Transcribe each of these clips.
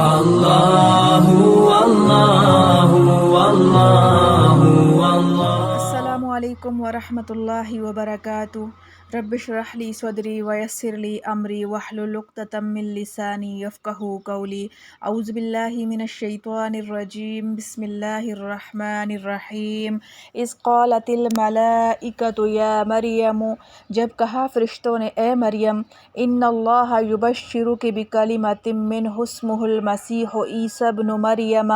اللہ اللہ اللہ اللہ۔ السلام علیکم ورحمۃ اللہ وبرکاتہ۔ رب اشرح لی صدری ویسر لی امری واحلل عقدۃ من لسانی یفقہوا قولی۔ اعوذ باللہ من الشیطان الرجیم، بسم اللہ الرحمن الرحیم۔ اذ قالت الملائکۃ یا مریم، جب کہا فرشتوں نے اے مریم، ان اللہ یبشرک بکلمۃ منہ اسمہ المسیح عیسی ابن مریم،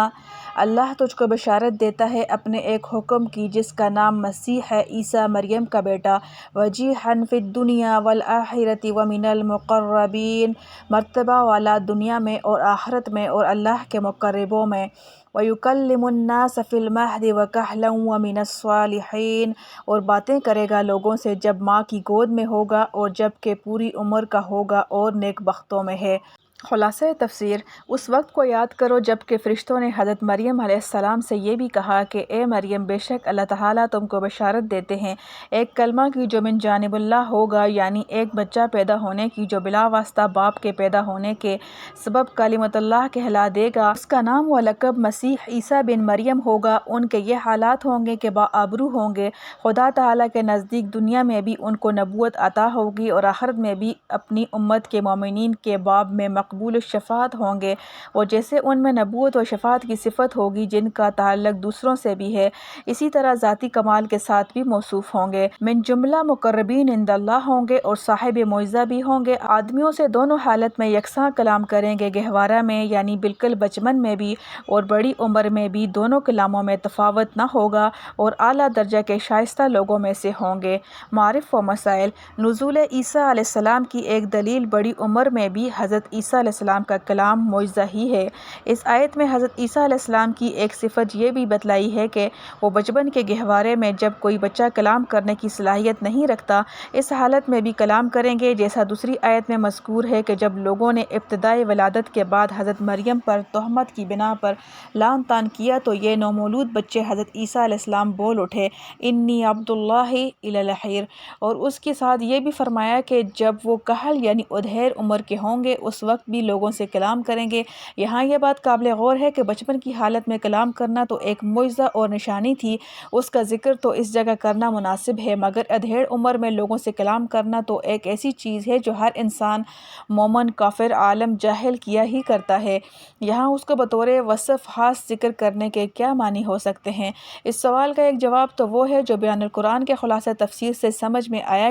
اللہ تجھ کو بشارت دیتا ہے اپنے ایک حکم کی جس کا نام مسیح ہے، عیسیٰ مریم کا بیٹا، وجیحاً فی الدنیا والآخرۃ ومن المقربین، مرتبہ والا دنیا میں اور آخرت میں اور اللہ کے مقربوں میں، وَيُكَلِّمُ النَّاسَ فِي الْمَهْدِ وَكَهْلًا وَمِنَ الصَّالِحِينَ، اور باتیں کرے گا لوگوں سے جب ماں کی گود میں ہوگا اور جب کہ پوری عمر کا ہوگا اور نیک بختوں میں ہے۔ خلاصہ تفسیر، اس وقت کو یاد کرو جب کہ فرشتوں نے حضرت مریم علیہ السلام سے یہ بھی کہا کہ اے مریم، بے شک اللہ تعالیٰ تم کو بشارت دیتے ہیں ایک کلمہ کی جو من جانب اللہ ہوگا، یعنی ایک بچہ پیدا ہونے کی جو بلا واسطہ باپ کے پیدا ہونے کے سبب کلمۃ اللہ کہلا دے گا، اس کا نام و لقب مسیح عیسیٰ بن مریم ہوگا۔ ان کے یہ حالات ہوں گے کہ باآبرو ہوں گے خدا تعالیٰ کے نزدیک، دنیا میں بھی ان کو نبوت عطا ہوگی اور آخرت میں بھی اپنی امت کے مومنین کے باب میں مقبول الشفاعت ہوں گے، اور جیسے ان میں نبوت و شفاعت کی صفت ہوگی جن کا تعلق دوسروں سے بھی ہے، اسی طرح ذاتی کمال کے ساتھ بھی موصوف ہوں گے۔ من جملہ مقربین عند اللہ ہوں گے اور صاحب معجزہ بھی ہوں گے۔ آدمیوں سے دونوں حالت میں یکساں کلام کریں گے، گہوارہ میں یعنی بالکل بچپن میں بھی اور بڑی عمر میں بھی، دونوں کلاموں میں تفاوت نہ ہوگا، اور اعلیٰ درجہ کے شائستہ لوگوں میں سے ہوں گے۔ معارف و مسائل، نزول عیسیٰ علیہ السلام کی ایک دلیل، بڑی عمر میں بھی حضرت عیسیٰ علیہ السلام کا کلام معجزہ ہی ہے۔ اس آیت میں حضرت عیسیٰ علیہ السلام کی ایک صفت یہ بھی بتلائی ہے کہ وہ بچپن کے گہوارے میں جب کوئی بچہ کلام کرنے کی صلاحیت نہیں رکھتا، اس حالت میں بھی کلام کریں گے، جیسا دوسری آیت میں مذکور ہے کہ جب لوگوں نے ابتدائی ولادت کے بعد حضرت مریم پر تہمت کی بنا پر لعن طعن کیا تو یہ نومولود بچے حضرت عیسیٰ علیہ السلام بول اٹھے، انی عبد اللہ الی الخیر، اور اس کے ساتھ یہ بھی فرمایا کہ جب وہ کہل یعنی ادھیر عمر کے ہوں گے اس وقت بھی لوگوں سے کلام کریں گے۔ یہاں یہ بات قابل غور ہے کہ بچپن کی حالت میں کلام کرنا تو ایک معجزہ اور نشانی تھی، اس کا ذکر تو اس جگہ کرنا مناسب ہے، مگر ادھیڑ عمر میں لوگوں سے کلام کرنا تو ایک ایسی چیز ہے جو ہر انسان مومن، کافر، عالم، جاہل کیا ہی کرتا ہے، یہاں اس کو بطور وصف خاص ذکر کرنے کے کیا معنی ہو سکتے ہیں؟ اس سوال کا ایک جواب تو وہ ہے جو بیان القرآن کے خلاصہ تفسیر سے سمجھ میں آیا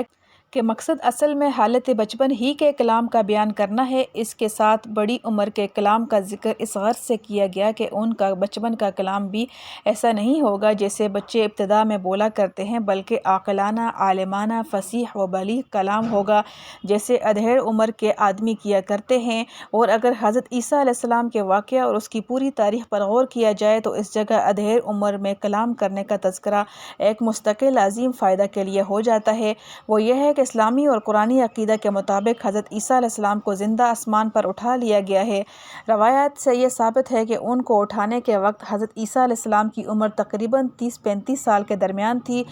کہ مقصد اصل میں حالت بچپن ہی کے کلام کا بیان کرنا ہے۔ اس کے ساتھ بڑی عمر کے کلام کا ذکر اس غرض سے کیا گیا کہ ان کا بچپن کا کلام بھی ایسا نہیں ہوگا جیسے بچے ابتدا میں بولا کرتے ہیں، بلکہ عاقلانہ، عالمانہ، فصیح و بلیغ کلام ہوگا جیسے ادھیڑ عمر کے آدمی کیا کرتے ہیں۔ اور اگر حضرت عیسیٰ علیہ السلام کے واقعہ اور اس کی پوری تاریخ پر غور کیا جائے تو اس جگہ ادھیڑ عمر میں کلام کرنے کا تذکرہ ایک مستقل عظیم فائدہ کے لیے ہو جاتا ہے، وہ یہ ہے کہ اسلامی اور قرآنی عقیدہ کے مطابق حضرت عیسیٰ علیہ السلام کو زندہ آسمان پر اٹھا لیا گیا ہے۔ روایات سے یہ ثابت ہے کہ ان کو اٹھانے کے وقت حضرت عیسیٰ علیہ السلام کی عمر تقریباً 30-35 سال کے درمیان تھی،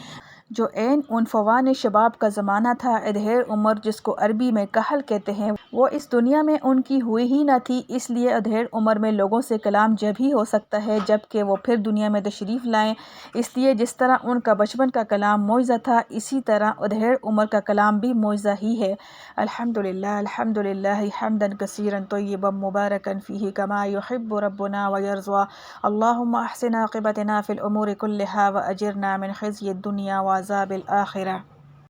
جو عین عنفوان شباب کا زمانہ تھا۔ ادھیڑ عمر جس کو عربی میں کہل کہتے ہیں، وہ اس دنیا میں ان کی ہوئی ہی نہ تھی، اس لیے ادھیڑ عمر میں لوگوں سے کلام جب ہی ہو سکتا ہے جب کہ وہ پھر دنیا میں تشریف لائیں۔ اس لیے جس طرح ان کا بچپن کا کلام معجزہ تھا، اسی طرح ادھیڑ عمر کا کلام بھی معجزہ ہی ہے۔ الحمدللہ الحمدللہ حمدا کثیرا طیبا مبارکا فیہ کما یحب ربنا ویرضی، اللہم احسن عاقبتنا فی الامور کلہا واجرنا من خزی الدنیا وعذاب الآخرہ۔